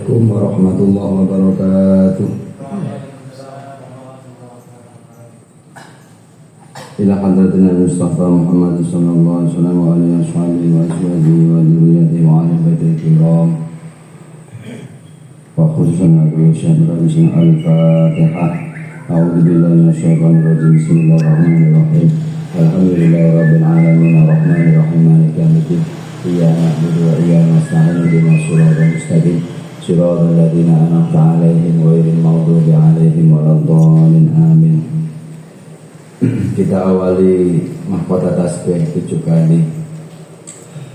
Assalamualaikum warahmatullahi wabarakatuh. Ila hadratina Mustafa Muhammad sallallahu alaihi wasallam wa alihi wa sahbihi wa dzurriyyatihi wa ahli baitil kiram. Wa khususan Nabi Syaikhul Al-Fatihah. A'udzu billahi minasyaitonir rajim. Bismillahirrahmanirrahim. Alhamdulillahirabbil alamin arrahmanir rahim maliki yaumiddin. Iyyaka na'budu wa iyyaka nasta'in ihdinas siratal mustaqim. Shiratal ladzina an'amta 'alaihim ghairil maghdubi 'alaihim waladdallin. Amin. Kita awali mahkota tasbih 7 kali.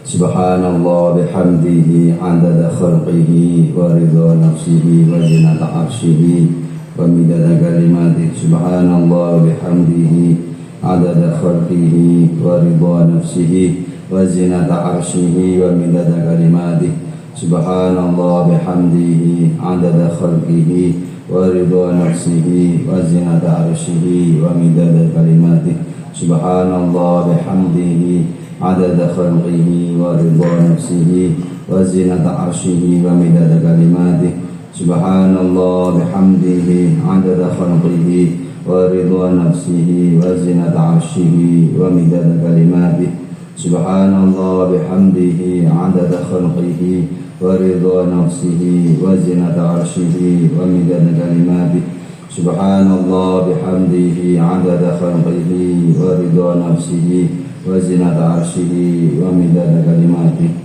Subhanallah bihamdihi 'adada khalqihi wa ridha nafsihi wa zinata 'arsyihi wa midada kalimatihi. Subhanallah bihamdihi 'adada khalqihi wa ridha nafsihi wa zinata 'arsyihi wa midada kalimatihi. Subhanallah bihamdihi 'adada khalqihi wa ridha nafsihi wa zinata 'arsyihi wa midada kalimatihi. Subhanallah bihamdihi 'adada khalqihi wa ridha nafsihi wa zinata 'arsyihi wa midada kalimatihi. Subhanallah bihamdihi 'adada khalqihi wa ridha nafsihi wa zinata 'arsyihi wa midada kalimatihi. Subhanallah bihamdihi 'adada khalqihi wa ridha nafsihi wa zinata 'arsyihi wa midada kalimatihi. Subhanallah bihamdihi 'adada khalqihi wa ridha nafsihi wa zinata 'arsyihi wa midada kalimatihi.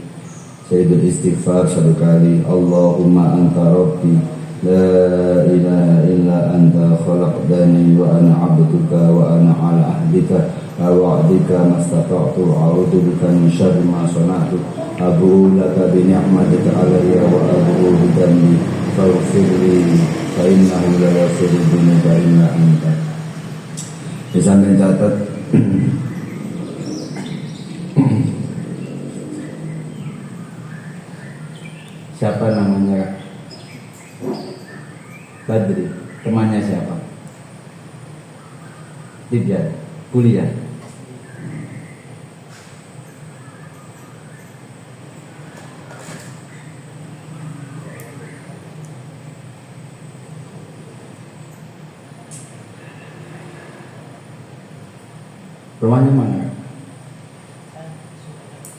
Sayyidul istighfar 1 kali. Allahumma anta rabbi la ilaha illa anta khalaqtani wa ana 'abduka wa ana 'ala ahdika wa wa'dika mastata'tu a'udzu bika min syarri ma sana'tu. Abu'u laka bi ni'matika 'alayya wa abu'u bi dhanbi faghfir li fa innahu la yaghfiru dzunuba illa anta. Bisa mencatat siapa namanya Badri, temannya siapa? Tidak, kuliah. Rumahnya mana?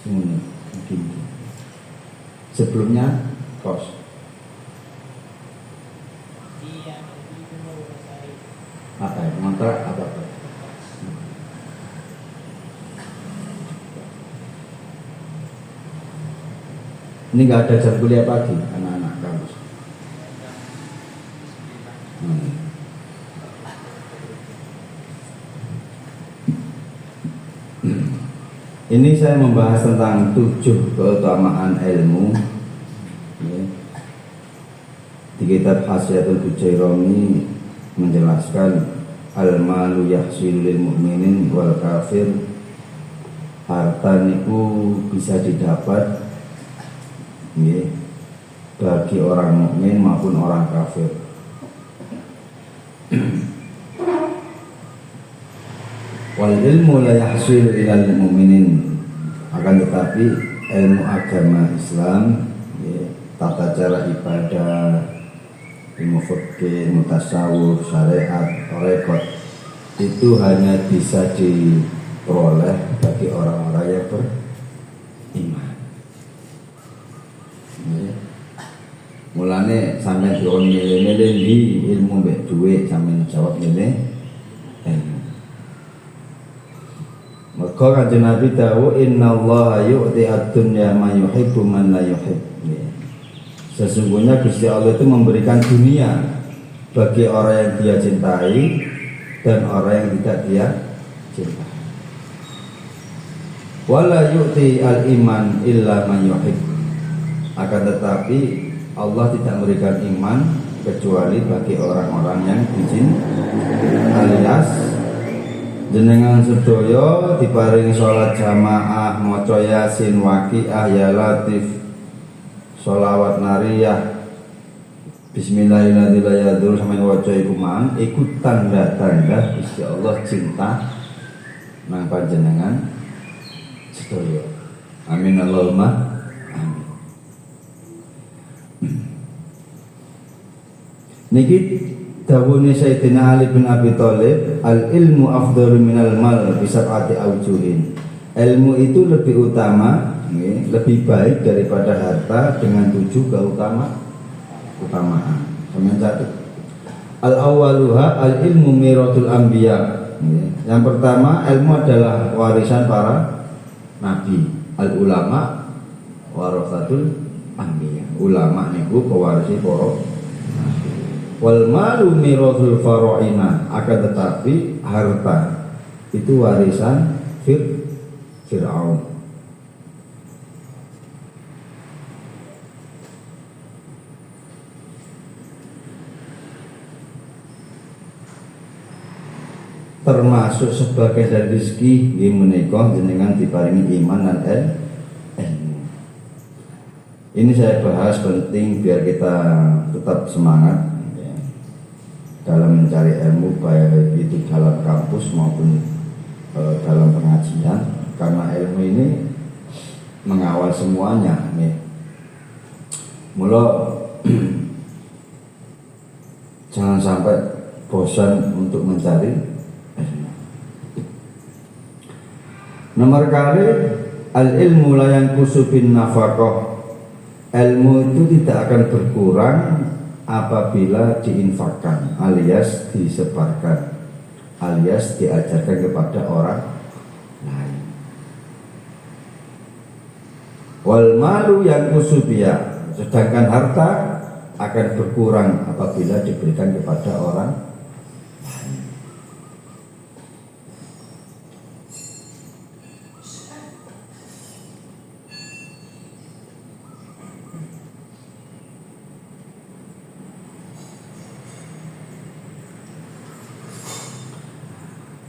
Mungkin. Sebelumnya kos. Apa ya? Kontrak apa? Ini nggak ada jam kuliah pagi anak-anak kampus. Ini saya membahas tentang 7 keutamaan ilmu. Di kitab Hasyatul Bujaironi menjelaskan al-malu yahsil lil mu'minin wal kafir. Harta niku bisa didapat bagi orang mukmin maupun orang kafir. Wal ilmu la yahsil ilal mu'minin, akan tetapi ilmu agama Islam, tata cara ibadah, ilmu fikih, ilmu tasawuf, syariat, tarekat, itu hanya bisa diperoleh bagi orang-orang yang beriman. Mulane sampai dion milih-milih di ilmu mbek duit, sampai jawab milih ilmu. Maka kanjeng Nabi tahu innallaha yu'ti ad-dunya man yuhibbu man la yuhibb. Sesungguhnya Gusti Allah itu memberikan dunia bagi orang yang dia cintai dan orang yang tidak dia cintai. Wala yu'ti al-iman illa man yuhibb. Akan tetapi Allah tidak memberikan iman kecuali bagi orang-orang yang dicintai. Alias jenengan sedaya diparingi sholat jamaah, maca yasin, waqiah, ya latif, sholawat nariyah, bismillahirrahmanirrahim, sampai waca iku mang, iku tanda-tanda Gusti Allah cinta nang panjenengan sedaya. Amin Allahumma amin. Niki dawuhne Sayyidina Ali bin Abi Thalib, al ilmu afdalu minal mal bi sab'ati aujuhin. Ilmu itu lebih utama, lebih baik daripada harta dengan 7 keutamaan. Sama satu. Al awaluha al ilmu miratul anbiya. Yang pertama, ilmu adalah warisan para nabi. Al ulama warasatul anbiya. Ulama niku pewarisi para nabi. Wal malu miratul faraina, akan tetapi harta itu warisan Fir'aun. Termasuk sebagai dari rezeki nggih menika jenengan diparingi iman dan ilmu. Ini saya bahas penting biar kita tetap semangat dalam mencari ilmu, baik itu dalam kampus maupun dalam pengajian, karena ilmu ini mengawal semuanya. Mula jangan sampai bosan untuk mencari ilmu. Nomor kali, al ilmu la yanqusu bin nafaqah. Ilmu itu tidak akan berkurang apabila diinfakkan, alias disebarkan, alias diajarkan kepada orang lain. Wal malu yang kusubia, sedangkan harta akan berkurang apabila diberikan kepada orang lain.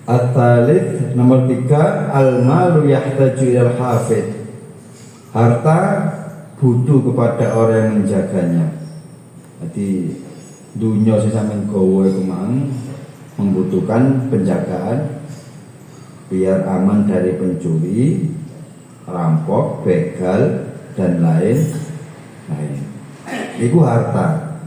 At-talith, nomor 3, al-malu yahtaju ilal hafid. Harta butuh kepada orang yang menjaganya. Jadi dunia sampeyan gawe kemang membutuhkan penjagaan biar aman dari pencuri, rampok, begal dan lain-lain. Itu harta.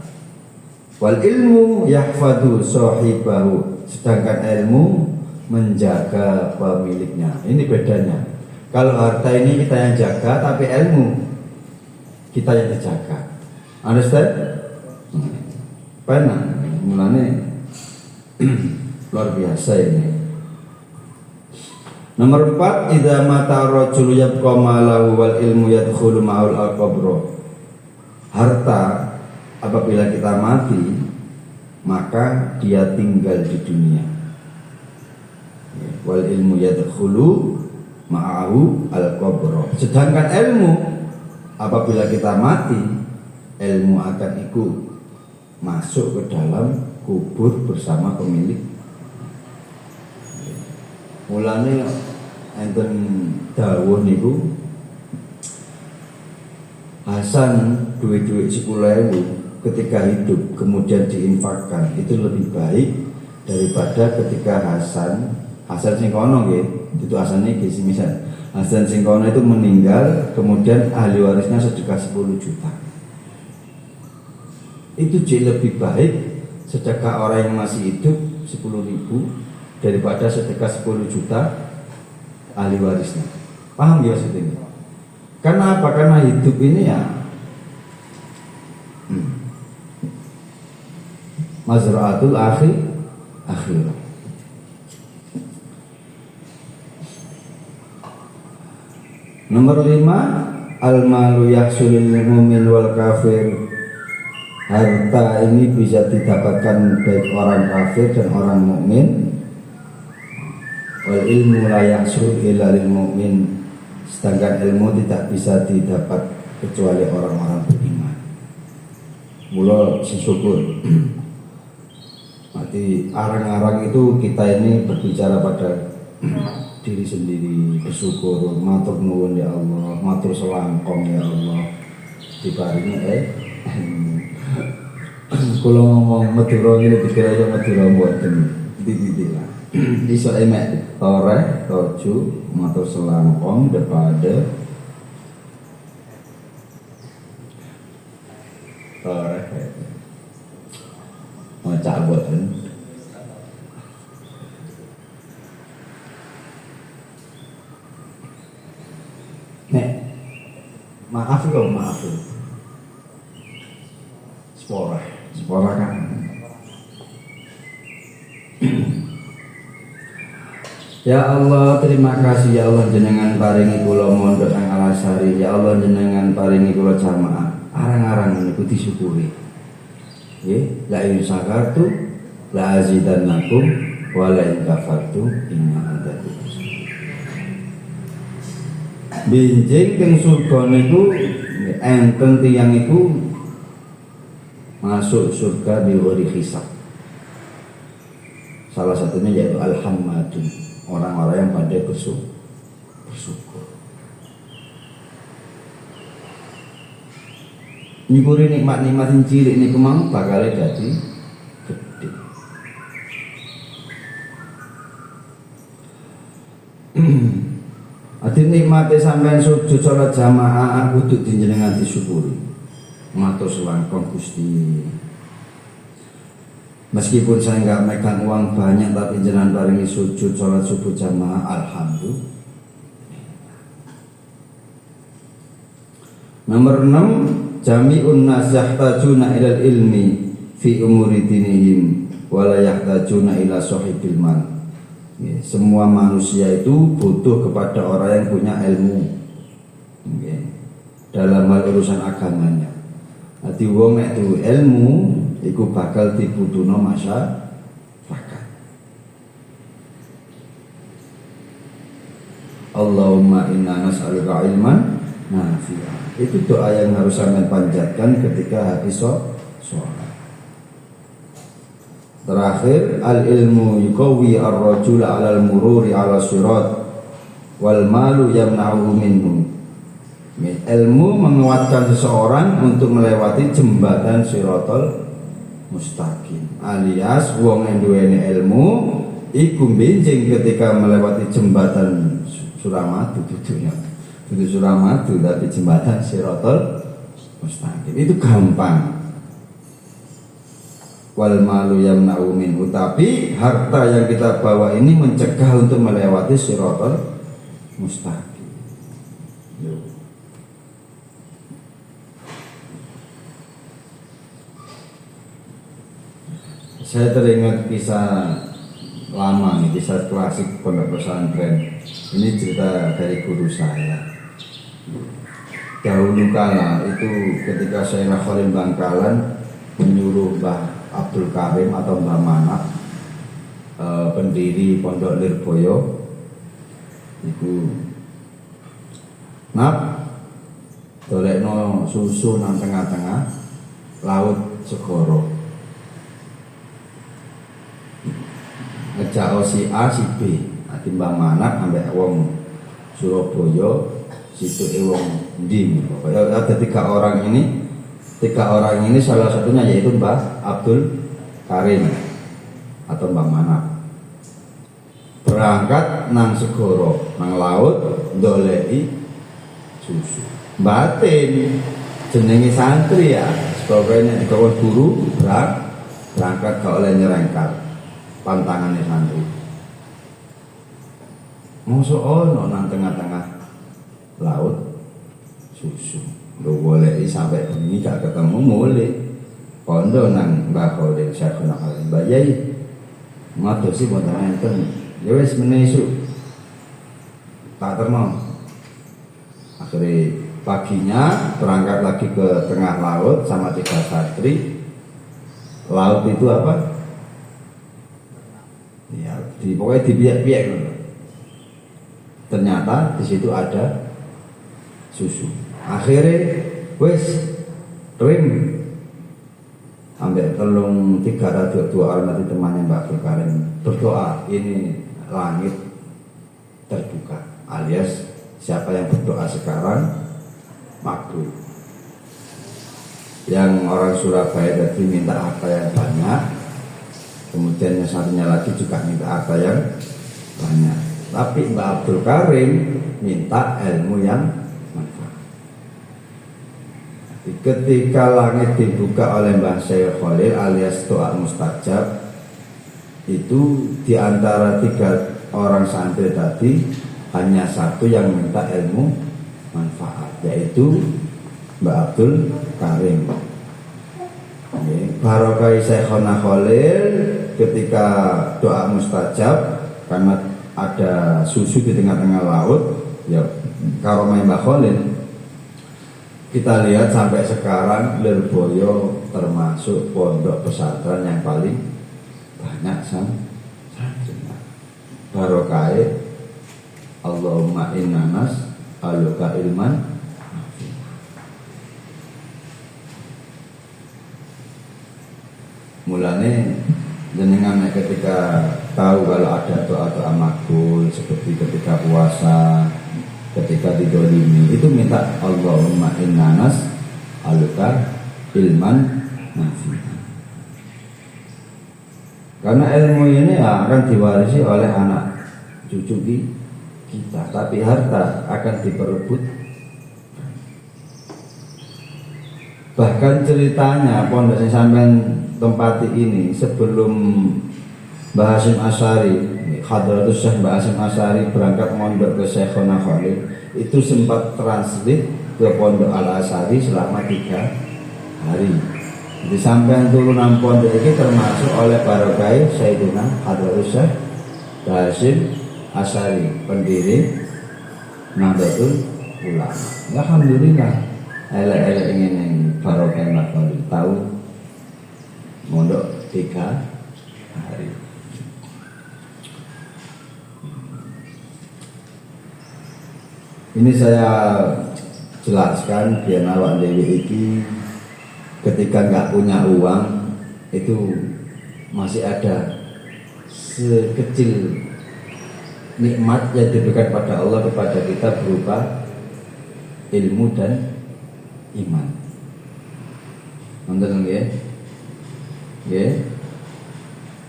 Wal ilmu yahfadu sahibahu, sedangkan ilmu menjaga pemiliknya. Ini bedanya. Kalau harta ini kita yang jaga, tapi ilmu kita yang dijaga. Understand? Benar. Mulanya luar biasa ini. Nomor 4, idza mata rajul yabqa malahu wal ilmu yadkhulu ma'al al-qabr. Harta apabila kita mati, maka dia tinggal di dunia. Wal ilmu yadkhulu ma'ahu al-qabr. Sedangkan ilmu apabila kita mati, ilmu akan ikut masuk ke dalam kubur bersama pemilik. Mulane enten dawuh niku, Hasan duit-duit 10.000 ketika hidup kemudian diinfakkan itu lebih baik daripada ketika Hasan sing kono nggih, itu Hasan iki misal Hasan sing kono itu meninggal kemudian ahli warisnya sedekah 10 juta. Itu jauh lebih baik sedekah orang yang masih hidup 10.000 daripada sedekah 10 juta ahli warisnya. Paham ya maksudnya? Karena apa? Karena hidup ini ya mazra'atul akhirah. Nomor 5, al-malu yahsulul mu'min wal kafir. Harta ini bisa didapatkan baik orang kafir dan orang mukmin. Wal ilmu la yahsul illa lil mu'min. Sedangkan ilmu tidak bisa didapat kecuali orang-orang beriman. Mula syukur. Mati arang-arang itu kita ini berbicara pada diri sendiri, bersyukur, matur nuwun ya Allah, matur selangkong ya Allah. Diparingi kalau ngomong Madura ini dikira ya Madura mboten titik lah. Iso emek toreh, toju, matur selangkong depada toreh. macak boten. Nek maaf maaf. Spora kan. Ya Allah, terima kasih ya Allah jenengan paringi kula mondok nang Alasari. Ya Allah jenengan paringi kula jamaah. Arang-arang niku disyukuri. Nggih, la in syakartu la azidannakum wa la in kafartu inna adzabi. Benjing teng surga niku enten tiyang iku masuk surga biwari hisab. Salah satunya yaitu al-hammadun, orang-orang yang pandai bersyukur. Nyukuri nikmat-nikmat sing cilik niku mang bakal dadi gedhe. Ati nikmate sampean sujud salat jamaah kudu jenengan disyukuri. Matur selangkung Gusti. Meskipun saya nggak megang uang banyak, tapi jenengan paringi sujud salat subuh jamaah, alhamdulillah. Nomor 6, jami'un nas yahtajuna ilal ilmi fi umuri dinihim wa la yahtajuna ila sahibil mal. Semua manusia itu butuh kepada orang yang punya ilmu dalam hal urusan agamanya. Hati wong nek duwe ilmu iku bakal dibutuhno masyarakat. Allahumma inna nas'aluka ilman nafi'an. Itu doa yang harus sampean panjatkan ketika habis sholat. Terakhir, al-ilmu yuqawi ar-rajula 'alal mururi 'ala sirat wal malu yamna'uhu minhu. Ilmu menguatkan seseorang untuk melewati jembatan Shiratal Mustaqim, alias wong yang duweni ilmu iku benjing ketika melewati jembatan Suramadu, itu Suramadu tapi jembatan Shiratal Mustaqim itu gampang. Wal malu yamna'u minhu, tapi harta yang kita bawa ini mencegah untuk melewati Shiratal Mustaqim. Saya teringat kisah lama nih, kisah klasik pondok pesantren. Ini cerita dari guru saya. Dahulu kala itu ketika saya Khalil Bangkalan menyuruh Mbah Abdul Karim atau Mbah Manak, pendiri Pondok Lirboyo, itu dolekno susu nang tengah-tengah laut segoro. Ngejak si A si B, ati Mbah Manak ambek wong Surabaya, situ wong ndi. Ada tiga orang ini salah satunya yaitu Mbah Abdul Karim atau Mbah Manak. Berangkat nang segoro, nang laut ndoleki susu. Batin jenenge santri ya, sebagainya dikawal guru berangkat gak oleh nyerengkat. Pantangannya santri mosok ono nang tengah-tengah laut susu lo boleh sampai ini gak ketemu mulai pondo nang Mbah Khalil Syekhuna Khalil Mbah Yai madosi boten enten ya wis menesu tak terno. Akhirnya paginya berangkat lagi ke tengah laut sama 3 santri. Laut itu apa? Ya, pokoknya dibiak-biak. Ternyata di situ ada susu. Akhirnya wes rim ambek telung 3 radio 2 orang nanti temannya Mbak Abdul Karim berdoa, ini langit terbuka, alias siapa yang berdoa sekarang makbul. Yang orang Surabaya tadi minta harta yang banyak, kemudian yang satunya lagi juga minta harta yang banyak. Tapi Mbak Abdul Karim minta ilmu yang manfaat. Ketika langit dibuka oleh Mbah Syekh Khalil alias doa mustajab, itu diantara 3 orang santri tadi hanya satu yang minta ilmu manfaat, yaitu Mbak Abdul Karim. Barokah Syekhona Khalil ketika doa mustajab karena ada susu di tengah-tengah laut, ya karomah Mbak Khalil. Kita lihat sampai sekarang Lirboyo termasuk pondok pesantren yang paling banyak santrinya. Barokah Allahumma innanas aluka ilman. Mulane jenengan ketika tahu kalau ada doa-doa makbul seperti ketika puasa, ketika didolimi, itu minta Allahumma innanas aluka ilman nafi'an. Karena ilmu ini akan diwarisi oleh anak cucu kita, tapi harta akan diperebut. Bahkan ceritanya pondok yang sampean tempati ini sebelum Mbah Hasyim Asy'ari, Hadratus Syekh Mbah Hasyim Asy'ari berangkat mondok ke Syekhona Khalil, itu sempat transit ke pondok Al Asy'ari selama 3 hari. Jadi sampean turunan pondok ini termasuk oleh barokah Sayyidina Hadratus Syekh Mbah Hasyim Asy'ari, pendiri Nahdlatul Ulama. Alhamdulillah, elek-elek ingin barokah Mbah Khalil tahu mondok 3 hari. Ini saya jelaskan biar awak dewi ini ketika nggak punya uang itu masih ada sekecil nikmat yang diberikan pada Allah kepada kita berupa ilmu dan iman. Nonton ya.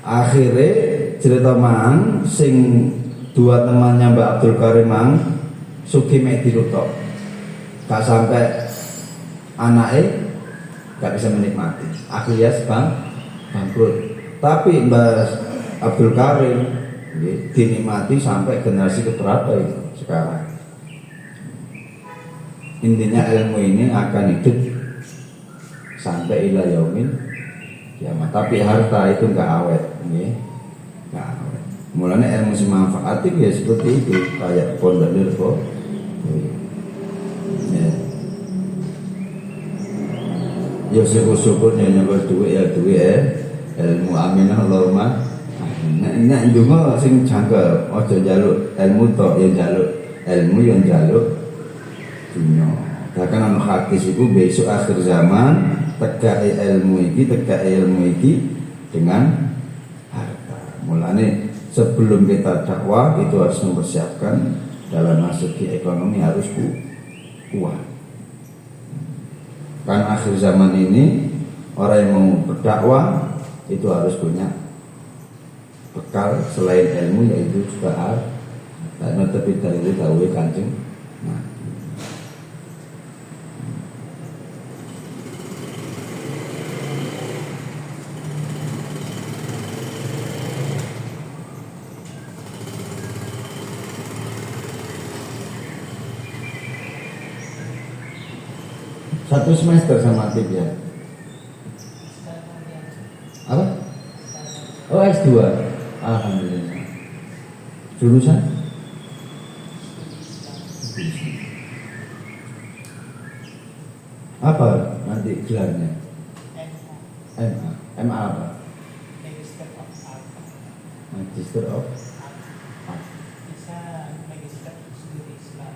Akhirnya cerita mang sing 2 temannya Mbak Abdul Karim mang suki mek dirutok, gak sampai anaknya gak bisa menikmati, akhirnya bangkrut. Tapi Mbak Abdul Karim dinikmati sampai generasi keberapa itu sekarang. Intinya ilmu ini akan hidup sampai ila yaumil kiamat. Tapi harta itu enggak awet, enggak awet. Mulanya ilmu semanfaat itu ya seperti itu, kayak pondok Lirbo. Ya syukur-syukur nyebut duit ya duit ilmu aminah Allahumma. Nek ndonga sing jangkel aja njaluk ilmu tok, ya njaluk ilmu yang njaluk dunya. Bahkan ana hadis iku besok akhir zaman tegak ilmu iki dengan harta. Mulane sebelum kita dakwah itu harus mempersiapkan dalam segi ekonomi harus kuat. Karena akhir zaman ini orang yang mau berdakwah itu harus punya bekal selain ilmu, yaitu juga harta. Karena tepi dari itu dawuhe Kanjeng Nabi. Satu semester sama aktif ya. Apa? Oh S2. Alhamdulillah. Jurusan? Apa nanti gelarnya? MA. MA apa? Magister of Art. Bisa Magister Studi Islam.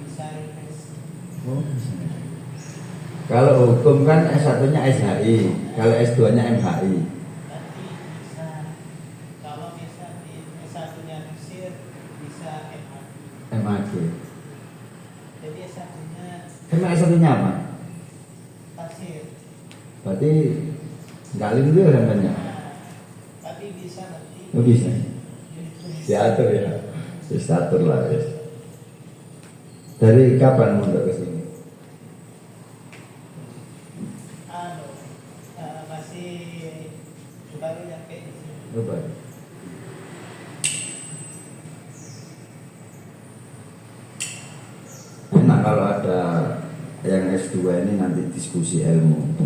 Bisa Oh, kalau hukum kan S1-nya SHI, kalau S2-nya MHI. Tapi bisa, kalau bisa di S1-nya Mesir, bisa MAG. Jadi S1-nya Emang S1-nya apa? Tafsir. Berarti nggak itu namanya. Tapi bisa nanti. Oh bisa. Diatur ya. Diatur lah ya. Dari kapan mondok ke sini? masih baru nyampe di sini. Coba. Enak kalau ada yang S2 ini nanti diskusi ilmu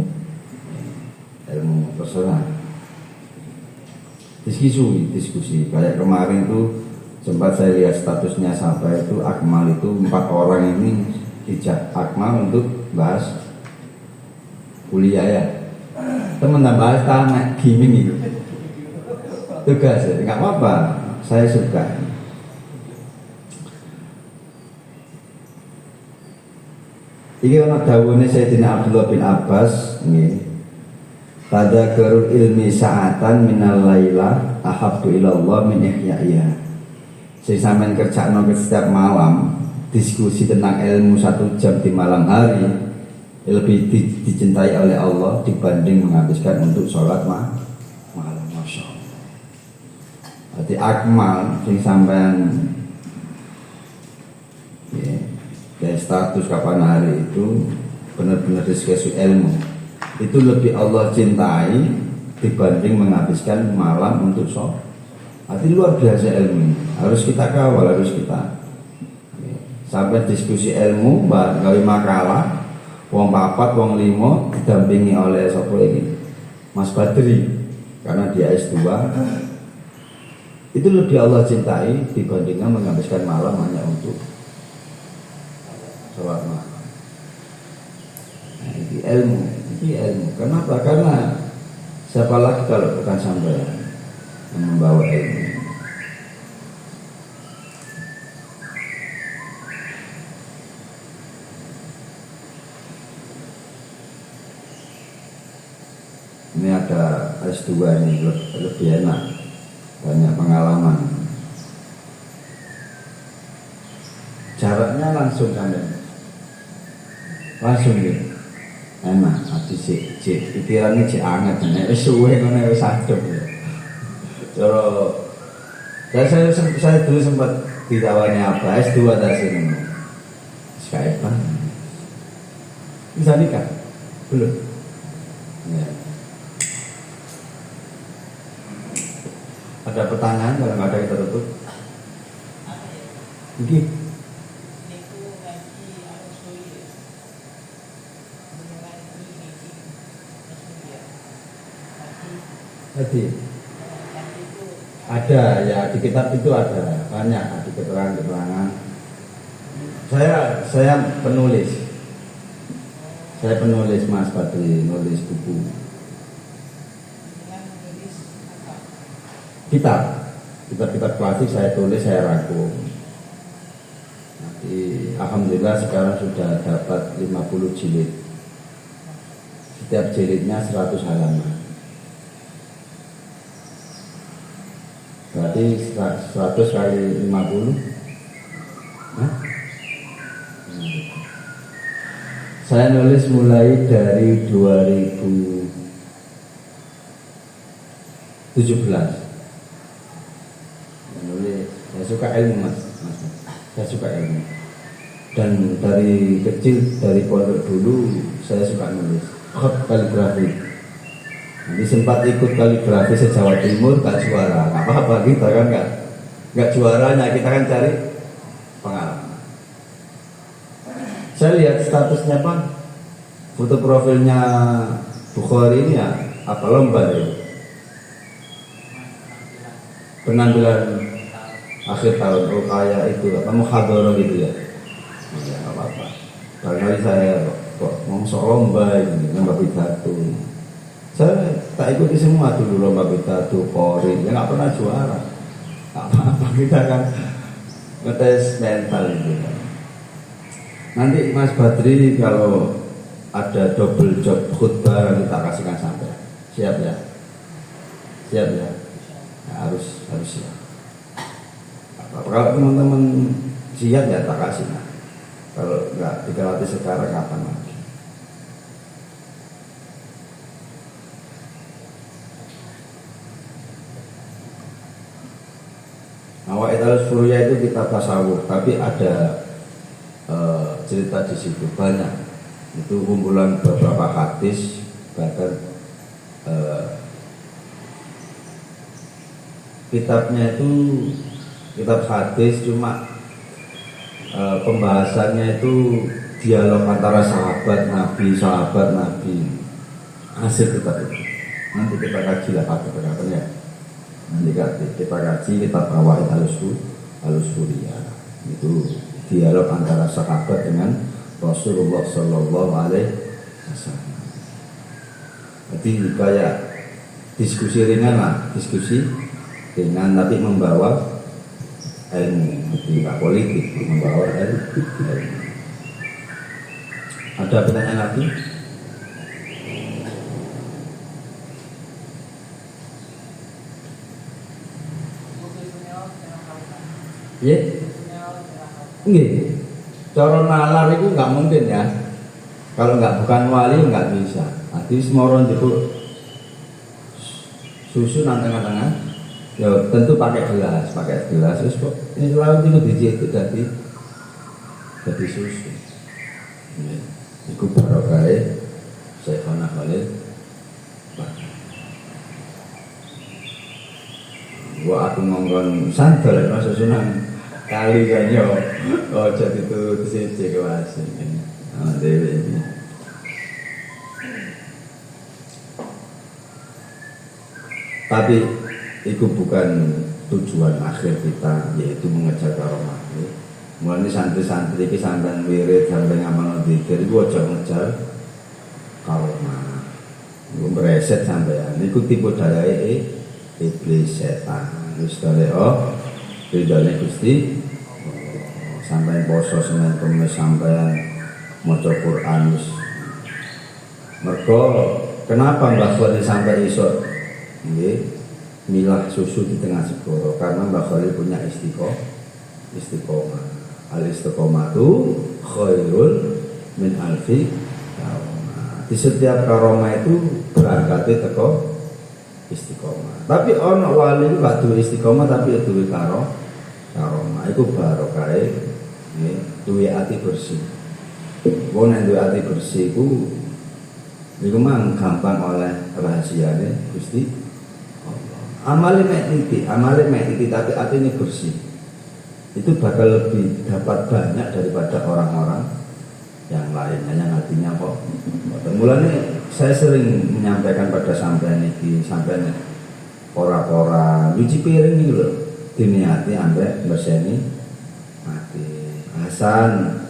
personal, diskusi kayak kemarin tuh sempat saya lihat statusnya sampai itu Akmal itu 4 orang ini ijab Akmal untuk bahas kuliah ya, teman bahas tanah gaming itu tugas ya, nggak apa-apa, saya suka. Iki ana dawuhne Sayyidina Abdullah bin Abbas nggih. Tadzakarul ilmi sa'atan minal laila ahabbu ila Allah min ihya'iha. Sing sampean kerjakno setiap malam diskusi tentang ilmu 1 jam di malam hari lebih dicintai oleh Allah dibanding menghabiskan untuk sholat malam. Masya Allah. Berarti akmal sing sampean dari status kapan hari itu benar-benar diskusi ilmu itu lebih Allah cintai dibanding menghabiskan malam untuk sholat. Arti luar biasa ilmu, harus kita kawal, harus kita sampai diskusi ilmu, gawe makalah, wong 4, wong 5 didampingi oleh sapa ini Mas Badri karena dia S2 itu lebih Allah cintai dibandingkan menghabiskan malam hanya untuk sholat malam. Nah, ini ilmu. Kenapa? Karena siapa lagi kalau bukan sampai yang membawa ilmu. Ini ada S2 ini lebih enak, banyak pengalaman. Jaraknya langsung kan, langsung gitu. Enak, hati pikirannya anget, wis suwe ngono wis adem ya. Saya dulu sempat ditawani apa S2 dari sini. Skype kan. Bisa nikah? Belum. Ya. Ada pertanyaan kalau nggak ada kita tutup. Apa ya? Begini. Niku ngaji harus sulit. Mengurangi ngaji ya. Tadi Ngaji itu ada ya di kitab itu ada banyak di keterangan-keterangan. Saya penulis. Saya penulis Mas Badri, nulis buku. dengan menulis apa? Kitab klasik saya tulis, saya rangkum. Nanti alhamdulillah sekarang sudah dapat 50 jilid. Setiap jilidnya 100 halaman. Berarti 100 kali 50. Hah? Saya nulis mulai dari 2017. Saya suka ilmu mas. Saya suka ilmu. Dan dari kecil, dari pondok dulu saya suka nulis khat kaligrafi. Nanti sempat ikut kaligrafi se-Jawa Timur, gak juara. Gak apa-apa, kita kan gak juaranya, kita kan cari pengalaman. Saya lihat statusnya Pak, foto profilnya Bukhari ini ya apa lomba ya? Penampilan akhir tahun, oh kayak itu apa muhadharah gitu ya? Ya nggak apa-apa. Barangkali saya kok mau sok lomba ini, lomba pidato. Saya tak ikuti semua dulu lomba pidato, Polri, ya nggak pernah juara. Nggak apa-apa, kita kan ngetes mental itu. Nanti Mas Badri kalau ada double job khutbah nanti tak kasihkan sampai. Siap ya? Siap ya? Nah, harus siap. Kalau teman-teman siap ya tak kasih. Nah, kalau nggak dilatih sekarang kapan lagi? Awal Italus Furuya itu kita tasawuf, tapi ada cerita di situ banyak. Itu kumpulan beberapa hadis, bahkan kitabnya itu kitab hadis, cuma pembahasannya itu dialog antara sahabat Nabi. Asik kitab itu. Nanti kita kaji lah kata-kata ya. Nanti kita kaji kitab Fawaid Al-Suriyah. Itu dialog antara sahabat dengan Rasulullah Sallallahu Alaihi Wasallam. Jadi kayak diskusi ringan tapi membawa ilmu, tidak politik, membawa ilmu. Ada pertanyaan lagi? Ya, nggih. Cara nalar itu nggak mungkin ya. Kalau bukan wali nggak bisa. Jadi semoron itu susu nang tengah-tengah. Ya tentu pakai gelas. Terus kok ini laut itu dijahit jadi susu. Ini iku barokah Syekhona Khalil. Gua aku ngomong santai masa sunang kali kan yo. Oh jadi itu siji kewas ini. Dewe ini. Tapi itu bukan tujuan akhir kita, yaitu mengejar karomah. Mulai santri-santri ini sampai wirid, sampai ngamal dzikir, itu aja ngejar karomah. Itu bereset sampai itu tipu daya iblis setan. Terus kalau ridhonya Gusti sampai poso Senin Kamis sampai maca Quran. Mergo kenapa Mbah Khalil sampai isuk milah susu di tengah segoro? Karena Mbah Khalil punya istiqomah. Al-istiqomah itu khairul min alfi karomah. Di setiap karomah itu berangkatnya teko istiqomah. Tapi ono wali itu gak duwe istiqomah tapi duwe karomah. Itu barokah duwe ati bersih. Wong nek duwe ati bersih iku mang gampang oleh rahasiane Gusti Allah. Amale mek titik tapi atine bersih. Itu bakal lebih dapat banyak daripada orang-orang yang lainnya yang hatinya kok. Mulanya saya sering menyampaikan pada sampean pora-pora nyuci piring ini loh, diniati ambek berseni hati. Hasan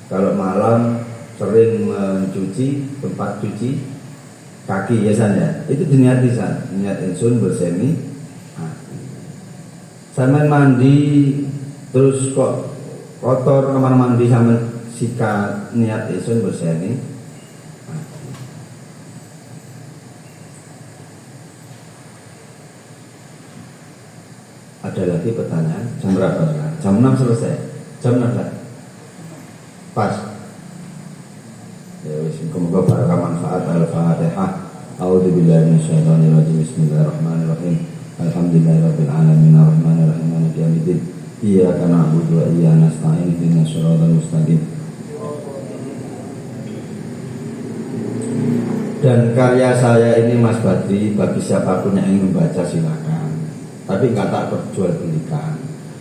kalau malam sering mencuci tempat cuci kaki ya San ya, itu diniati San, niat insun berseni hati. Sampai mandi terus kok kotor kamar mandi sampai sikat, niat insun berseni hati. Ada lagi pertanyaan? Jam berapa sekarang? Jam 6 selesai? Jam 6 lah? Pas? Ya wis, semoga barokah manfaat. Al-Fatihah. A'udzubillahi minasyaitonir rajim. Bismillahirrahmanirrahim. Alhamdulillahirabbil alamin arrahmanir rahim maliki yaumiddin. Iyyaka na'budu wa iyyaka nasta'in ihdinas siratal mustaqim. Dan karya saya ini Mas Badri, bagi siapapun yang ingin membaca silakan. Tapi nggak tak perjualbelikan.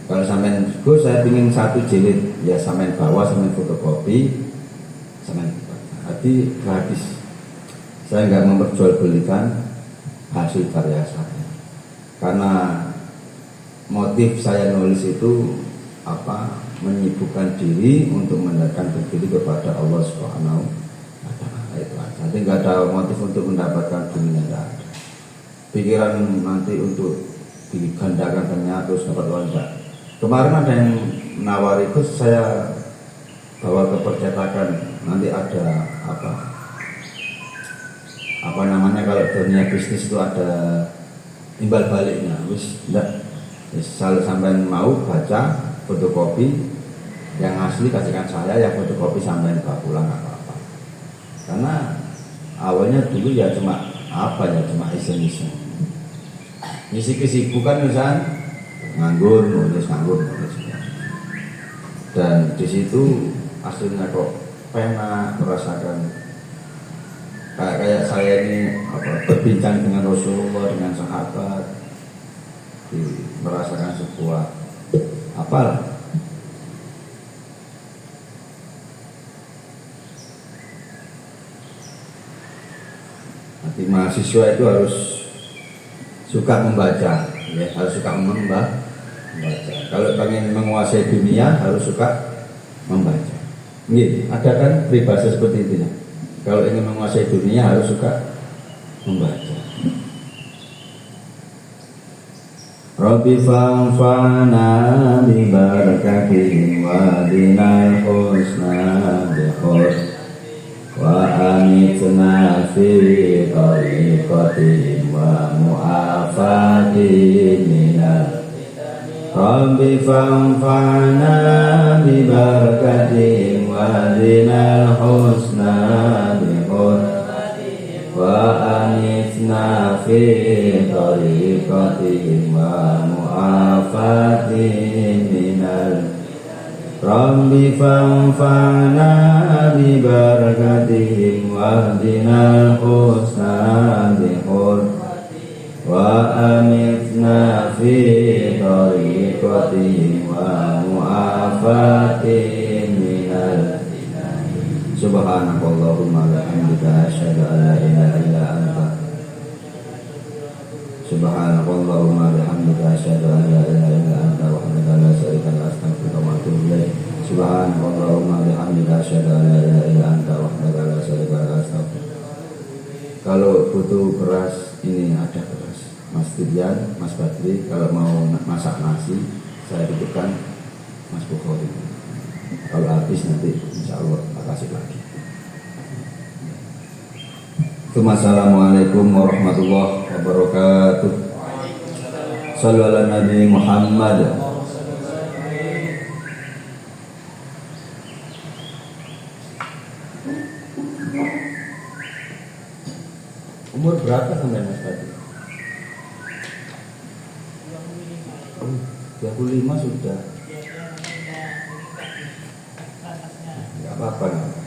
Kalau sampai saya ingin 1 jilid, ya sampai bawa, sampai fotokopi, sampai jadi gratis. Saya nggak memperjualbelikan hasil karya saya, karena motif saya nulis itu menyibukkan diri untuk mendekatkan diri kepada Allah Subhanahu wa Ta'ala. Itu aja. Jadi nggak ada motif untuk mendapatkan dunia, nggak ada. Pikiran nanti untuk digandakan ternyata terus dapat uang enggak. Kemarin ada yang menawari itu, saya bawa ke percetakan, nanti ada apa namanya, kalau dunia bisnis itu ada timbal baliknya. Wis enggak, kalau sampai mau baca fotokopi yang asli kasihkan saya, yang fotokopi sampai bawa pulang apa-apa. Karena awalnya dulu ya cuma cuma iseng-iseng. Misi kesibukan misalnya nganggur nulis. Dan di situ aslinya kok pernah merasakan kayak saya ini berbincang dengan Rasulullah, dengan sahabat, merasakan sebuah apal. Nanti mahasiswa itu harus suka membaca, ya, harus suka membaca. Kalau pengen menguasai dunia harus suka membaca. Nggih, ada kan peribahasa seperti itu ya. Kalau ingin menguasai dunia harus suka membaca. Rabbi fa'fana bi barakatihim wa dinal husna bi khus wa amitna fi tariqatihim wa mu'afatihim minal Rabbi fa'fana bi barakatihim wa dinal husna bi khus wa anifna fi tariqatihim wa mu'afatihim minal Rabbi fa'fana bi barakatihim wa dinal husna bi khur wa anifna fi tariqatihim wa mu'afatihim minal Subhanakallahumma wa bihamdika asyhadu an la ilaha illa anta Subhanakallahumma wa bihamdika asyhadu an la ilaha illa anta wahdaka la syarika lak astaghfiruka wa atubu ilaik Subhanakallahumma wa bihamdika asyhadu an la ilaha illa anta wahdaka la syarika lak astaghfiruka. Kalau butuh beras ini ada beras Mas Tidian, Mas Badri, kalau mau masak nasi saya titipkan Mas Bukhari. Kalau habis nanti insya Allah tak kasih lagi. Assalamualaikum warahmatullahi wabarakatuh. Shallu ala Nabi Muhammad. Umur berapa sampai Mas Badri? 25 sudah. Enggak apa-apa.